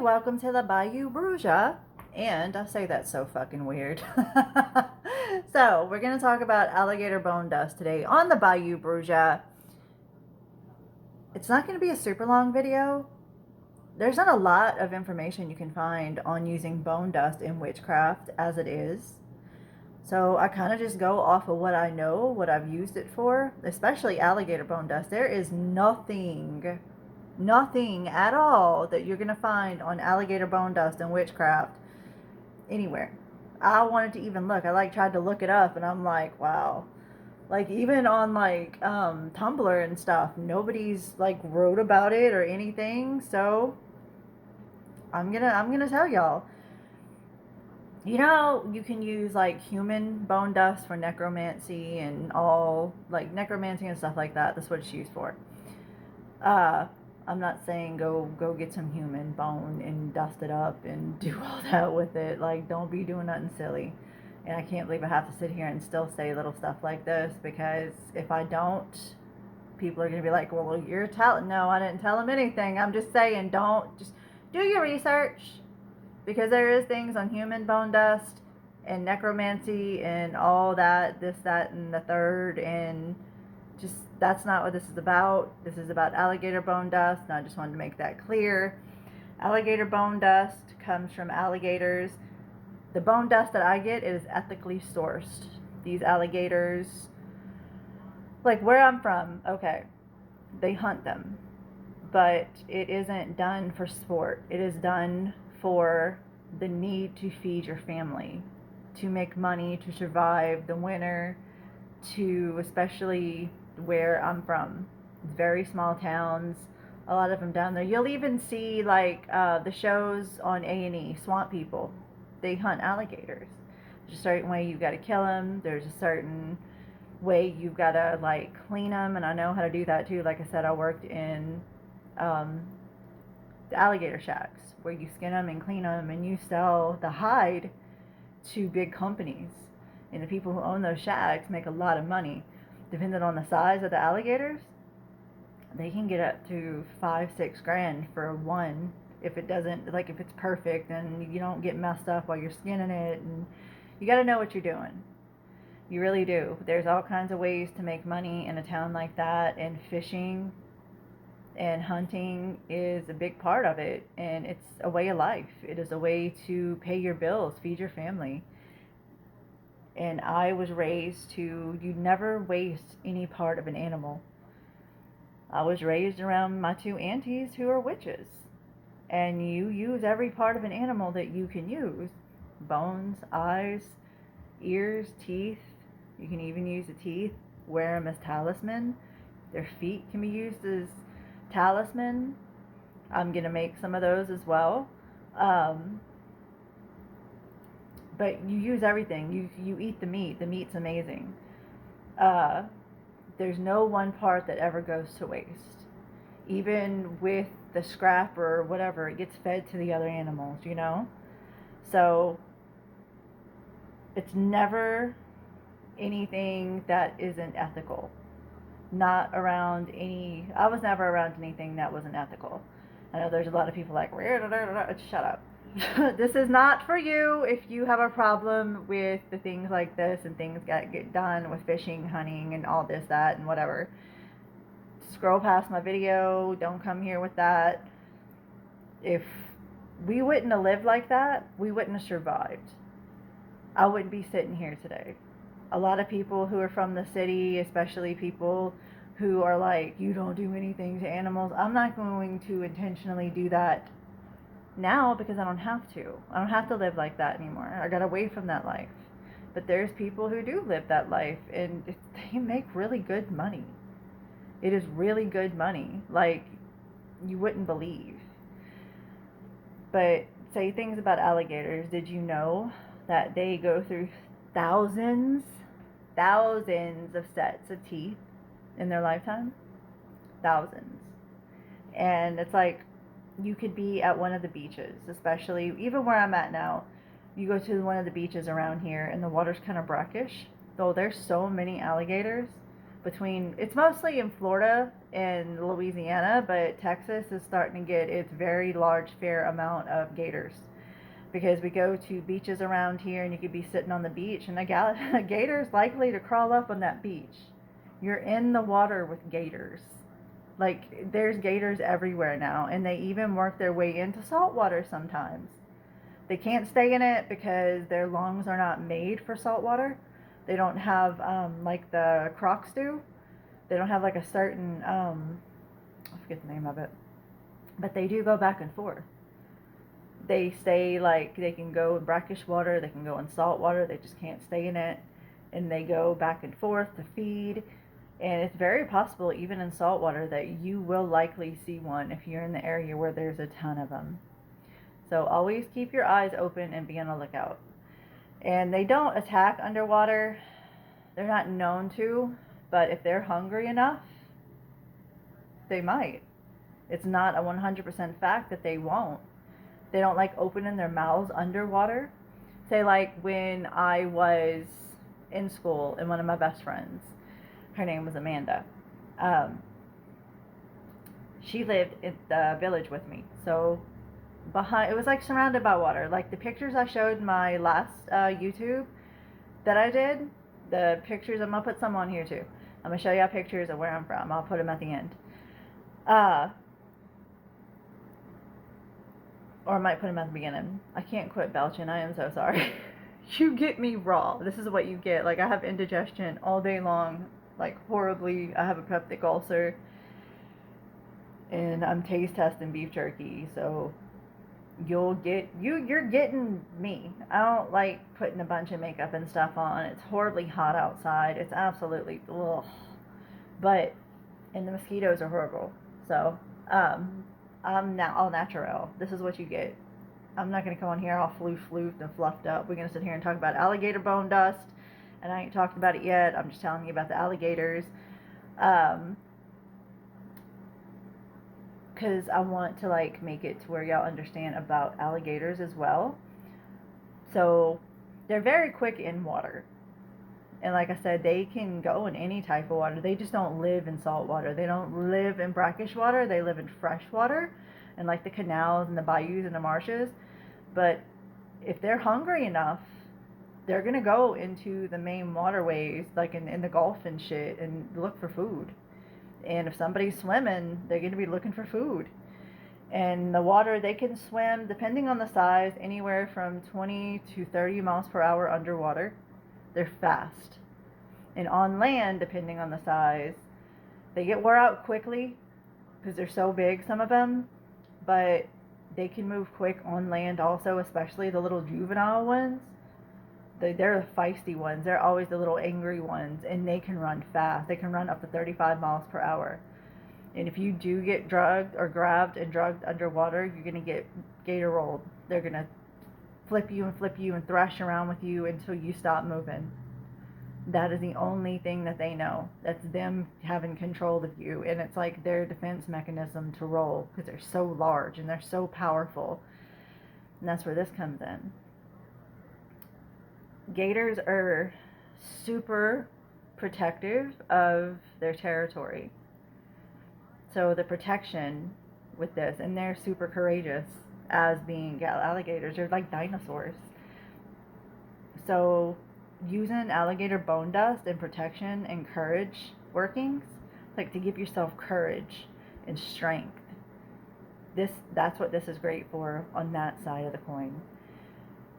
welcome to the Bayou Bruja. And I say that so fucking weird. So, we're going to talk about alligator bone dust today on the Bayou Bruja. It's not going to be a super long video. There's not a lot of information you can find on using bone dust in witchcraft as it is. So I kind of just go off of what I know, what I've used it for, especially alligator bone dust. There is nothing at all that you're going to find on alligator bone dust and witchcraft anywhere. I wanted to even look. I tried to look it up and I'm like, wow. Even on Tumblr and stuff, nobody's wrote about it or anything. So I'm gonna tell y'all. You know, you can use human bone dust for necromancy and all necromancy and stuff like that. That's what it's used for. I'm not saying go get some human bone and dust it up and do all that with it. Don't be doing nothing silly. And I can't believe I have to sit here and still say little stuff like this, because if I don't, people are going to be like, well, you're telling. No, I didn't tell them anything. I'm just saying, just do your research, because there is things on human bone dust and necromancy and all that, this, that, and the third, and just that's not what this is about. This is about alligator bone dust, and I just wanted to make that clear. Alligator bone dust comes from alligators. The bone dust that I get is ethically sourced. These alligators, where I'm from, okay, they hunt them, but it isn't done for sport. It is done for the need to feed your family, to make money, to survive the winter, to especially where I'm from. Very small towns, a lot of them down there. You'll even see the shows on A&E, Swamp People. They hunt alligators. There's a certain way you've got to kill them. There's a certain way you've got to clean them, and I know how to do that too. Like I said, I worked in the alligator shacks where you skin them and clean them, and you sell the hide to big companies, and the people who own those shacks make a lot of money. Depending on the size of the alligators, they can get up to $5-6 grand for one. If it doesn't, if it's perfect and you don't get messed up while you're skinning it, and you got to know what you're doing. You really do. There's all kinds of ways to make money in a town like that, and fishing and hunting is a big part of it, and it's a way of life. It is a way to pay your bills, feed your family. And I was raised to, you never waste any part of an animal. I was raised around my two aunties who are witches. And you use every part of an animal that you can use. Bones, eyes, ears, teeth. You can even use the teeth. Wear them as talisman. Their feet can be used as talisman. I'm going to make some of those as well. But you use everything. You eat the meat. The meat's amazing. There's no one part that ever goes to waste. Even with the scrap or whatever, it gets fed to the other animals, you know? So it's never anything that isn't ethical. I was never around anything that wasn't ethical. I know there's a lot of people shut up. This is not for you if you have a problem with the things like this and things that get done with fishing, hunting, and all this, that, and whatever. Scroll past my video. Don't come here with that. If we wouldn't have lived like that, we wouldn't have survived. I wouldn't be sitting here today. A lot of people who are from the city, especially people who are you don't do anything to animals. I'm not going to intentionally do that now, because I don't have to. I don't have to live like that anymore. I got away from that life. But there's people who do live that life, and they make really good money. It is really good money, you wouldn't believe. But say things about alligators. Did you know that they go through thousands of sets of teeth in their lifetime? Thousands. And it's you could be at one of the beaches, especially even where I'm at now. You go to one of the beaches around here and the water's kind of brackish. Though there's so many alligators, It's mostly in Florida and Louisiana, but Texas is starting to get its very large fair amount of gators. Because we go to beaches around here and you could be sitting on the beach and a gator is likely to crawl up on that beach. You're in the water with gators. Like, there's gators everywhere now, and they even work their way into salt water sometimes. They can't stay in it because their lungs are not made for salt water. They don't have, like the crocs do. They don't have like a certain, I forget the name of it, but they do go back and forth. They stay, like, they can go in brackish water, they can go in salt water, they just can't stay in it, and they go back and forth to feed. And it's very possible, even in salt water, that you will likely see one if you're in the area where there's a ton of them. So always keep your eyes open and be on the lookout. And they don't attack underwater. They're not known to, but if they're hungry enough, they might. It's not a 100% fact that they won't. They don't like opening their mouths underwater. Say, like when I was in school and one of my best friends, her name was Amanda, she lived in the village with me. So it was like surrounded by water. Like the pictures I showed in my last YouTube that I did, the pictures, I'm going to put some on here too. I'm going to show y'all pictures of where I'm from. I'll put them at the end. Or I might put them at the beginning. I can't quit belching. I am so sorry. You get me raw. This is what you get. Like, I have indigestion all day long. Like, horribly. I have a peptic ulcer. And I'm taste testing beef jerky. So, you're getting me. I don't like putting a bunch of makeup and stuff on. It's horribly hot outside. It's absolutely, ugh. But, and the mosquitoes are horrible. So, I'm now all natural. This is what you get. I'm not going to come on here all floofed and fluffed up. We're going to sit here and talk about alligator bone dust. And I ain't talked about it yet. I'm just telling you about the alligators. Because I want to, like, make it to where y'all understand about alligators as well. So, they're very quick in water. And like I said, they can go in any type of water. They just don't live in salt water. They don't live in brackish water. They live in fresh water and like the canals and the bayous and the marshes. But if they're hungry enough, they're going to go into the main waterways, like in the Gulf and shit, and look for food. And if somebody's swimming, they're going to be looking for food. And the water, they can swim, depending on the size, anywhere from 20 to 30 miles per hour underwater. They're fast. And on land, depending on the size, they get wore out quickly because they're so big, some of them, but they can move quick on land also, especially the little juvenile ones. They're the feisty ones. They're always the little angry ones, and they can run fast. They can run up to 35 miles per hour. And if you do get drugged or grabbed and drugged underwater, you're going to get gator rolled. They're going to flip you and thrash around with you until you stop moving. That is the only thing that they know. That's them having control of you. And it's like their defense mechanism to roll because they're so large and they're so powerful. And that's where this comes in. Gators are super protective of their territory. So the protection with this, and they're super courageous as being alligators. They're like dinosaurs. So using alligator bone dust and protection and courage workings, like to give yourself courage and strength. That's what this is great for on that side of the coin.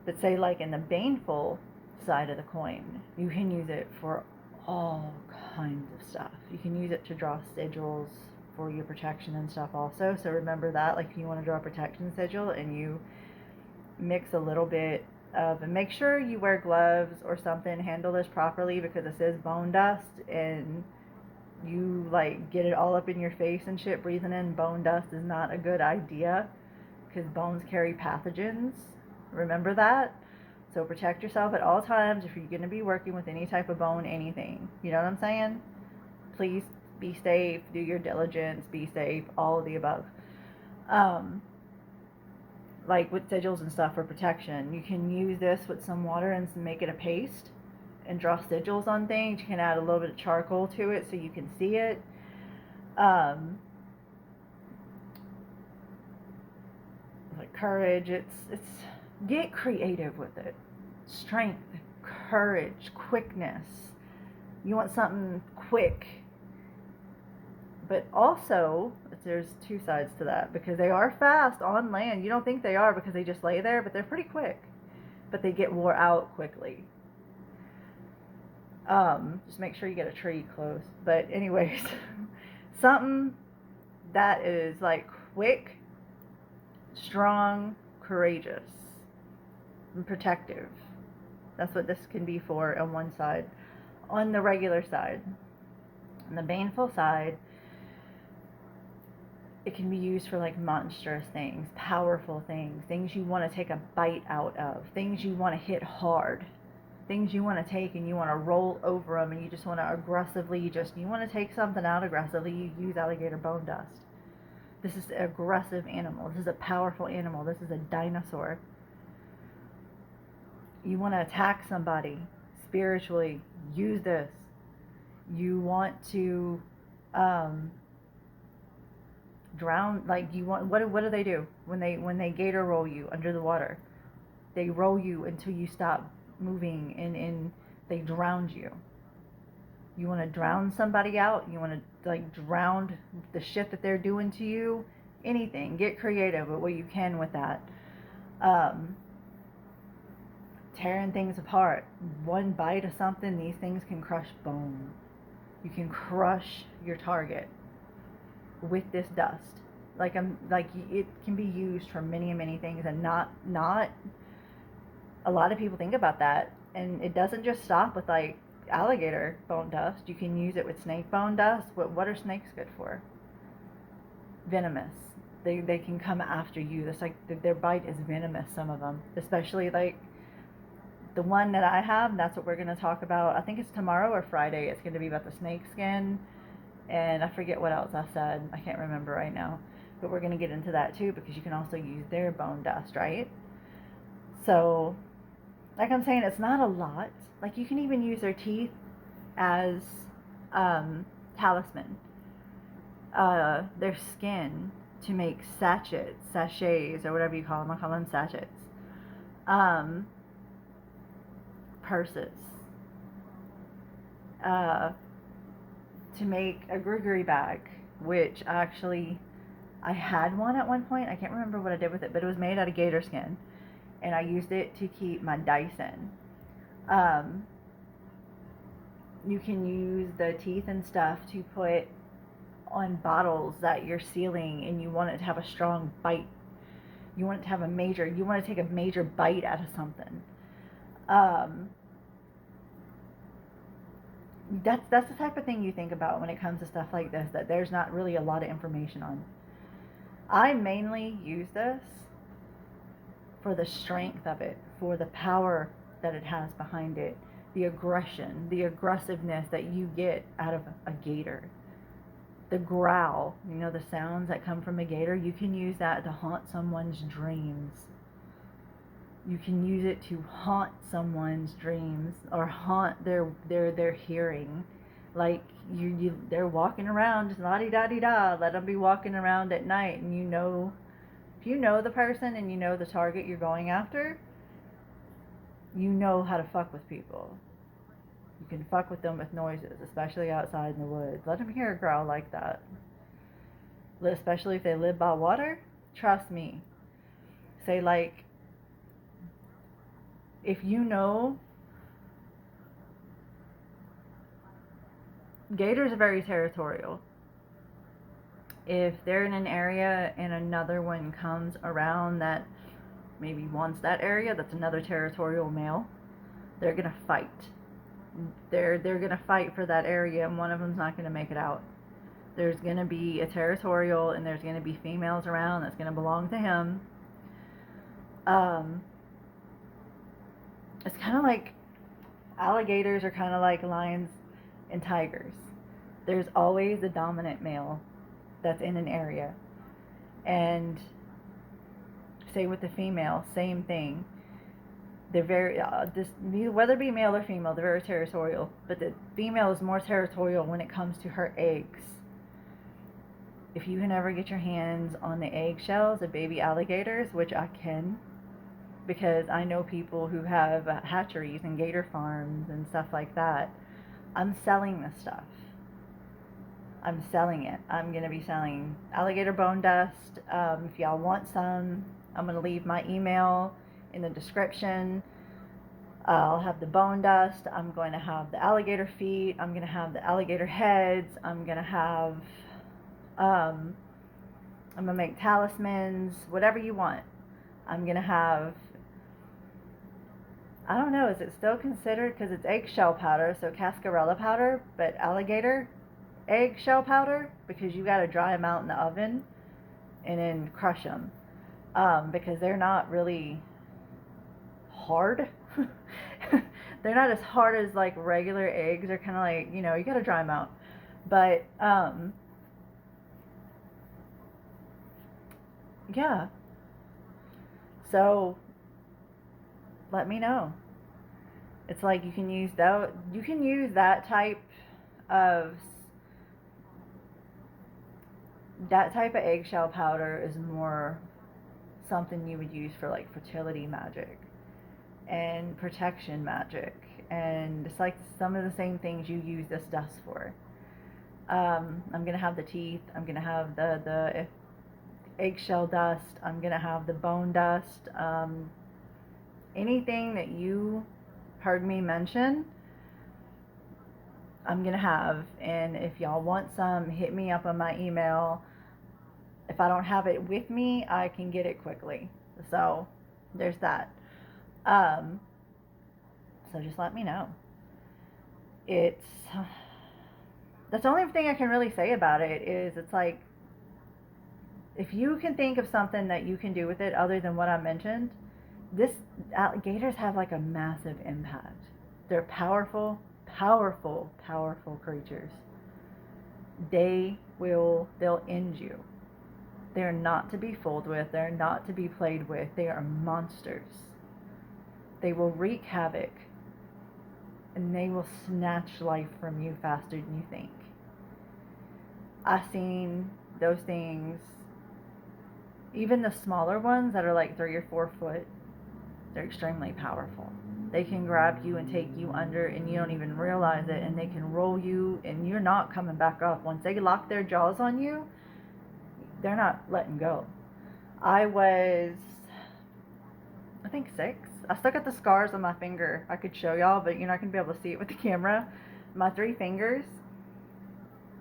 But say like in the baneful side of the coin, you can use it for all kinds of stuff. You can use it to draw sigils for your protection and stuff also. So remember that, like if you want to draw a protection sigil and you mix a little bit of, and make sure you wear gloves or something, handle this properly because it says bone dust and you like get it all up in your face and shit. Breathing in bone dust is not a good idea because bones carry pathogens. Remember that. So protect yourself at all times if you're going to be working with any type of bone, anything. You know what I'm saying? Please be safe, do your diligence, be safe, all of the above. Like with sigils and stuff for protection, you can use this with some water and make it a paste and draw sigils on things. You can add a little bit of charcoal to it so you can see it. Like courage, it's get creative with it. Strength, courage, quickness. You want something quick. But also, there's two sides to that, because they are fast on land. You don't think they are because they just lay there, but they're pretty quick. But they get wore out quickly. Just make sure you get a tree close. But anyways, something that is like quick, strong, courageous, and protective. That's what this can be for on one side. On the regular side, on the baneful side, it can be used for like monstrous things, powerful things, things you want to take a bite out of, things you want to hit hard, things you want to take and you want to roll over them, and you just want to aggressively, you want to take something out aggressively, you use alligator bone dust. This is an aggressive animal. This is a powerful animal. This is a dinosaur. You want to attack somebody spiritually, use this. You want to drown, like you want, what do they do when they gator roll you under the water? They roll you until you stop moving, and they drown you. You want to drown somebody out, you want to like drown the shit that they're doing to you, anything. Get creative with what you can with that. Tearing things apart. One bite of something, these things can crush bone. You can crush your target with this dust. Like it can be used for many things, and not a lot of people think about that. And it doesn't just stop with like alligator bone dust. You can use it with snake bone dust. What are snakes good for? Venomous. They can come after you. That's like their bite is venomous, some of them, especially like the one that I have. That's what we're going to talk about. I think it's tomorrow or Friday. It's going to be about the snake skin, and I forget what else I said. I can't remember right now, but we're going to get into that too, because you can also use their bone dust, right? So like I'm saying, it's not a lot. Like you can even use their teeth as talisman. Their skin to make sachets, or whatever you call them. I call them sachets. Purses. To make a griggery bag, which actually I had one at one point. I can't remember what I did with it, but it was made out of gator skin, and I used it to keep my dice in. You can use the teeth and stuff to put on bottles that you're sealing, and you want it to have a strong bite. You want it to have you want to take a major bite out of something. That's the type of thing you think about when it comes to stuff like this, that there's not really a lot of information on. I mainly use this for the strength of it, for the power that it has behind it, the aggression, the aggressiveness that you get out of a gator. The growl, the sounds that come from a gator, you can use that to haunt someone's dreams. You can use it to haunt someone's dreams, or haunt their hearing. Like they're walking around just la-di-da-di-da. Let them be walking around at night, and if you know the person and you know the target you're going after, you know how to fuck with people. You can fuck with them with noises, especially outside in the woods. Let them hear a growl like that. Especially if they live by water. Trust me. Say like, if you know, gators are very territorial. If they're in an area and another one comes around that maybe wants that area, that's another territorial male, they're gonna fight. They're gonna fight for that area, and one of them's not gonna make it out. There's gonna be a territorial, and there's gonna be females around that's gonna belong to him. It's kind of like alligators are kind of like lions and tigers. There's always a dominant male that's in an area. And say with the female, same thing. They're very, whether it be male or female, they're very territorial. But the female is more territorial when it comes to her eggs. If you can ever get your hands on the eggshells of baby alligators, which I can, because I know people who have hatcheries and gator farms and stuff like that, I'm selling this stuff. I'm selling it. I'm going to be selling alligator bone dust. If y'all want some, I'm going to leave my email in the description. I'll have the bone dust. I'm going to have the alligator feet. I'm going to have the alligator heads. I'm going to have, I'm going to make talismans, whatever you want. I'm going to have, I don't know, is it still considered, because it's eggshell powder, so cascarilla powder, but alligator eggshell powder, because you got to dry them out in the oven and then crush them, because they're not really hard. They're not as hard as like regular eggs. They're kind of like, you know, you got to dry them out. But yeah, so let me know. It's like you can use that type of eggshell powder is more something you would use for like fertility magic and protection magic, and it's like some of the same things you use this dust for. I'm gonna have the teeth. I'm gonna have the eggshell dust. I'm gonna have the bone dust. Anything that you heard me mention, I'm gonna have. And if y'all want some, hit me up on my email. If I don't have it with me, I can get it quickly. So there's that. So just let me know. That's the only thing I can really say about it is, it's like, if you can think of something that you can do with it other than what I mentioned, alligators have like a massive impact. They're powerful, powerful, powerful creatures. They'll end you. They're not to be fooled with. They're not to be played with. They are monsters. They will wreak havoc, and they will snatch life from you faster than you think. I've seen those things, even the smaller ones that are like 3 or 4 foot, they're extremely powerful. They can grab you and take you under, and you don't even realize it, and they can roll you, and you're not coming back up. Once they lock their jaws on you, they're not letting go. I was, I think 6. I still got the scars on my finger. I could show y'all, but you're not going to be able to see it with the camera. My 3 fingers.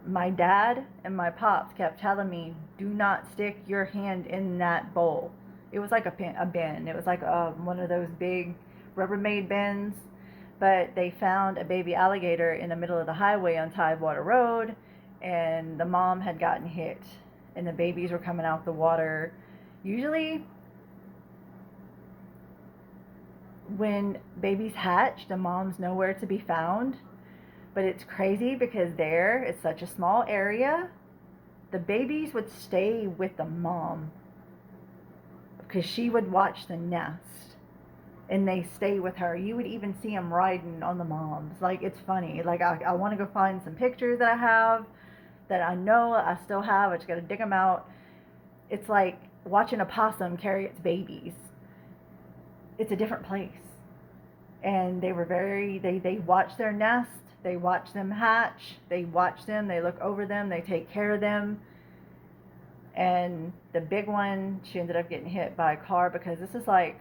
My dad and my pops kept telling me, do not stick your hand in that bowl. It was like a bin. It was like one of those big Rubbermaid bins. But they found a baby alligator in the middle of the highway on Tidewater Road, and the mom had gotten hit, and the babies were coming out the water. Usually, when babies hatch, the mom's nowhere to be found. But it's crazy because it's such a small area. The babies would stay with the mom because she would watch the nest, and they stay with her. You would even see them riding on the moms. Like, it's funny. Like, I want to go find some pictures that I have, that I know I still have. I just got to dig them out. It's like watching a possum carry its babies. It's a different place. And they were they watch their nest. They watch them hatch. They watch them. They look over them. They take care of them. And the big one, she ended up getting hit by a car, because this is like,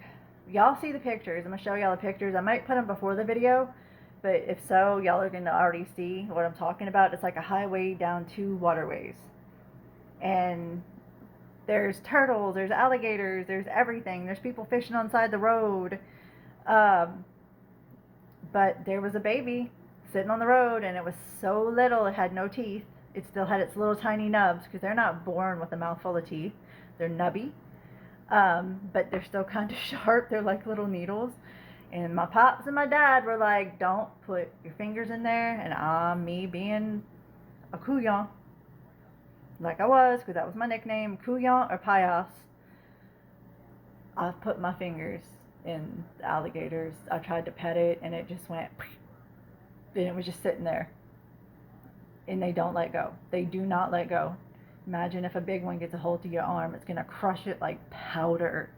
y'all see the pictures. I'm going to show y'all the pictures. I might put them before the video, but if so, y'all are going to already see what I'm talking about. It's like a highway down 2 waterways. And there's turtles, there's alligators, there's everything. There's people fishing on the side of the road. But there was a baby sitting on the road, and it was so little, it had no teeth. It still had its little tiny nubs, because they're not born with a mouthful of teeth. They're nubby. But they're still kind of sharp. They're like little needles. And my pops and my dad were like, don't put your fingers in there. And me being a couillon, like I was, because that was my nickname, couillon or payas, I put my fingers And the alligators, I tried to pet it and it just went, and it was just sitting there. And they don't let go. They do not let go. Imagine if a big one gets a hold of your arm, it's going to crush it like powder.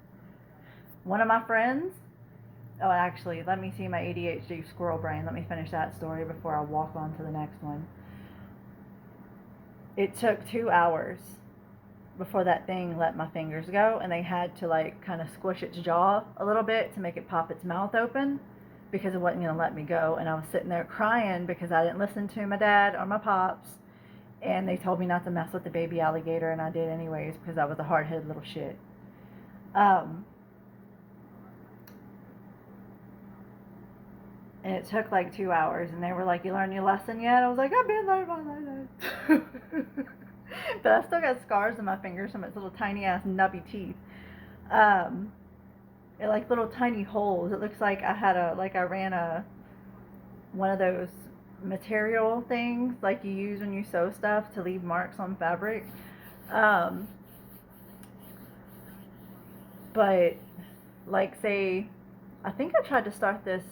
One of my friends, oh, actually, let me see my ADHD squirrel brain. Let me finish that story before I walk on to the next one. It took 2 hours before that thing let my fingers go, and they had to like kind of squish its jaw a little bit to make it pop its mouth open because it wasn't going to let me go. And I was sitting there crying because I didn't listen to my dad or my pops, and they told me not to mess with the baby alligator, and I did anyways because I was a hard-headed little shit. And it took like 2 hours, and they were like, "You learned your lesson yet?" I was like, "I've been learning my lesson." But I still got scars on my fingers from its little tiny ass nubby teeth. It like little tiny holes. It looks like I ran one of those material things like you use when you sew stuff to leave marks on fabric. But like say, I think I tried to start this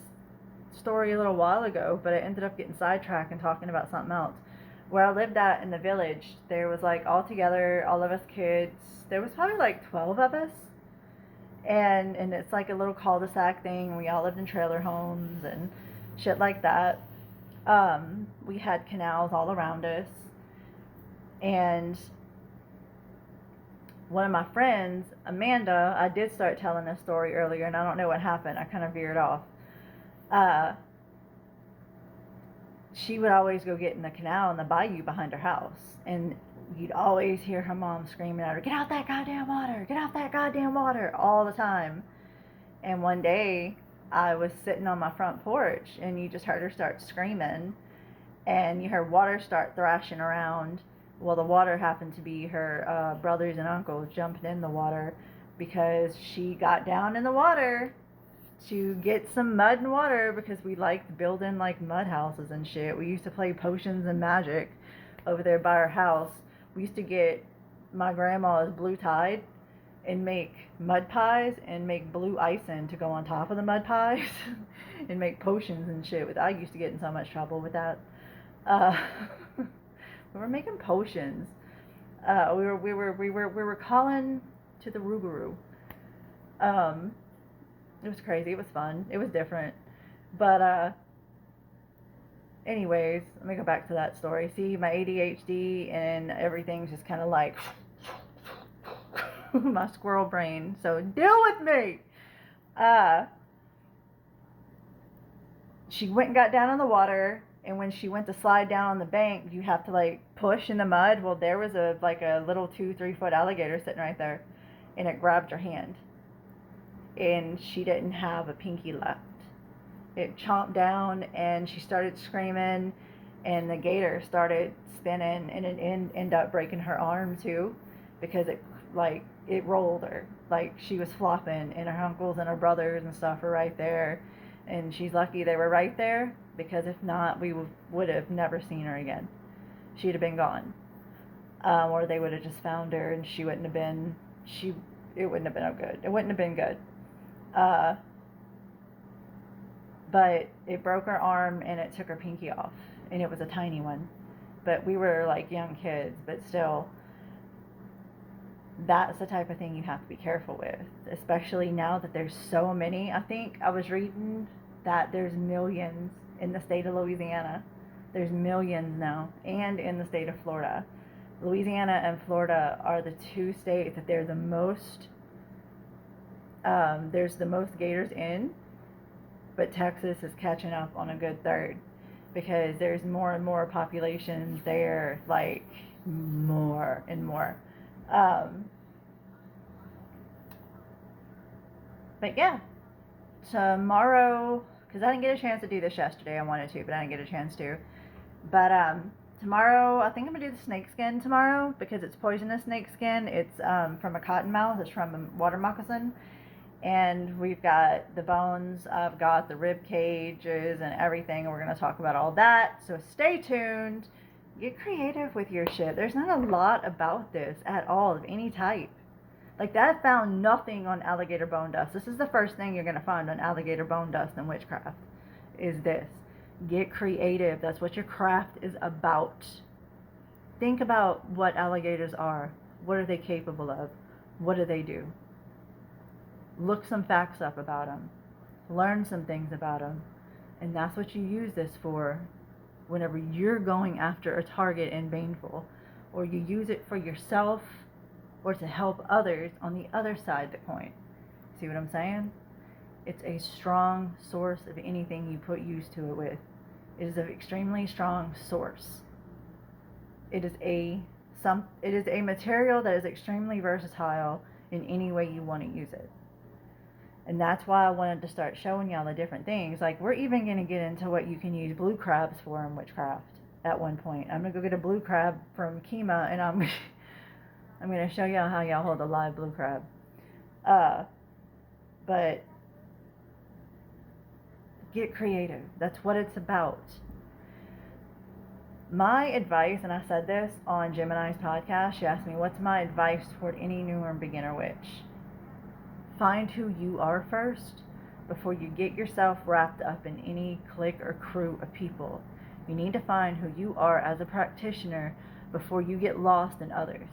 story a little while ago, but I ended up getting sidetracked and talking about something else. Where I lived at in the village, there was like all together, all of us kids, there was probably like 12 of us. And it's like a little cul-de-sac thing. We all lived in trailer homes and shit like that. We had canals all around us. And one of my friends, Amanda, I did start telling this story earlier, and I don't know what happened. I kind of veered off. She would always go get in the canal in the bayou behind her house, and you'd always hear her mom screaming at her, "Get out that goddamn water! Get out that goddamn water!" all the time. And one day, I was sitting on my front porch, and you just heard her start screaming, and you heard water start thrashing around. Well, the water happened to be her brothers and uncles jumping in the water because she got down in the water to get some mud and water because we liked building like mud houses and shit. We used to play potions and magic over there by our house. We used to get my grandma's blue tide and make mud pies and make blue icing to go on top of the mud pies and make potions and shit. I used to get in so much trouble with that. We were making potions. We were calling to the Rougarou. It was crazy. It was fun. It was different. But anyways, let me go back to that story. See, my ADHD and everything's just kind of like my squirrel brain. So deal with me. She went and got down in the water, and when she went to slide down on the bank, you have to like push in the mud. Well, there was a little 2-3 foot alligator sitting right there, and it grabbed her hand. And she didn't have a pinky left. It chomped down, and she started screaming, and the gator started spinning, and it ended up breaking her arm too, because it rolled her. Like she was flopping, and her uncles and her brothers and stuff were right there, and she's lucky they were right there, because if not, we would have never seen her again. She'd have been gone, or they would have just found her, and she wouldn't have been. It wouldn't have been good. It wouldn't have been good. But it broke her arm, and it took her pinky off, and it was a tiny one. But we were like young kids, but still, that's the type of thing you have to be careful with, especially now that there's so many. I think I was reading that there's millions in the state of Louisiana. There's millions now, and in the state of Florida. Louisiana and Florida are the two states that there's the most gators in, but Texas is catching up on a good third because there's more and more populations there, like more and more. But yeah, tomorrow, because I didn't get a chance to do this yesterday. I wanted to, but I didn't get a chance to. But tomorrow, I think I'm going to do the snake skin tomorrow because it's poisonous snake skin. It's from a cottonmouth. It's from a water moccasin. And we've got the bones. I've got the rib cages and everything. And we're going to talk about all that. So stay tuned. Get creative with your shit. There's not a lot about this at all of any type. Like, that found nothing on alligator bone dust. This is the first thing you're going to find on alligator bone dust and witchcraft, is this. Get creative. That's what your craft is about. Think about what alligators are. What are they capable of? What do they do? Look some facts up about them. Learn some things about them. And that's what you use this for whenever you're going after a target in Baneful. Or you use it for yourself or to help others on the other side of the coin. See what I'm saying? It's a strong source of anything you put use to it with. It is an extremely strong source. It is a material that is extremely versatile in any way you want to use it. And that's why I wanted to start showing y'all the different things. Like, we're even going to get into what you can use blue crabs for in witchcraft at one point. I'm going to go get a blue crab from Kima, and I'm going to show y'all how y'all hold a live blue crab. But get creative. That's what it's about. My advice, and I said this on Gemini's podcast, she asked me, what's my advice toward any newer and beginner witch? Find who you are first before you get yourself wrapped up in any clique or crew of people. You need to find who you are as a practitioner before you get lost in others.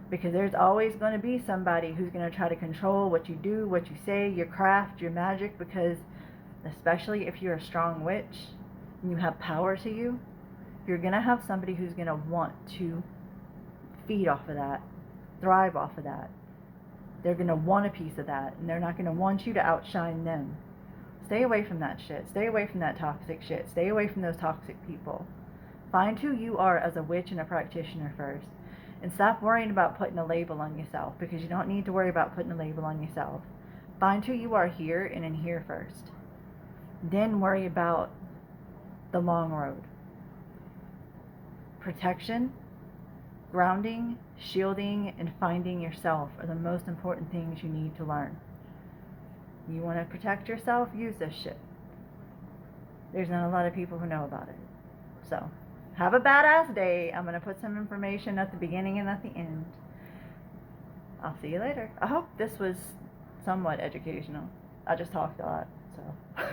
Because there's always going to be somebody who's going to try to control what you do, what you say, your craft, your magic, because especially if you're a strong witch and you have power to you, you're going to have somebody who's going to want to feed off of that, thrive off of that. They're going to want a piece of that, and they're not going to want you to outshine them. Stay away from that shit. Stay away from that toxic shit. Stay away from those toxic people. Find who you are as a witch and a practitioner first. And stop worrying about putting a label on yourself, because you don't need to worry about putting a label on yourself. Find who you are here and in here first. Then worry about the long road. Protection, grounding, shielding, and finding yourself are the most important things you need to learn. You want to protect yourself? Use this shit. There's not a lot of people who know about it. So, have a badass day. I'm going to put some information at the beginning and at the end. I'll see you later. I hope this was somewhat educational. I just talked a lot, so...